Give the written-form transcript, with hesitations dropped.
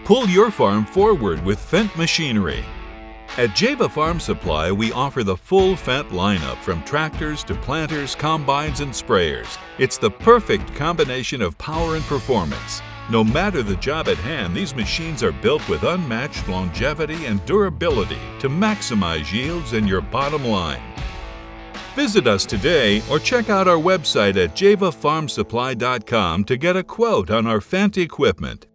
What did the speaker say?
Pull your farm forward with Fendt machinery. At Java Farm Supply, we offer the full Fendt lineup from tractors to planters, combines, and sprayers. It's the perfect combination of power and performance. No matter the job at hand, these machines are built with unmatched longevity and durability to maximize yields and your bottom line. Visit us today or check out our website at javafarmsupply.com to get a quote on our Fendt equipment.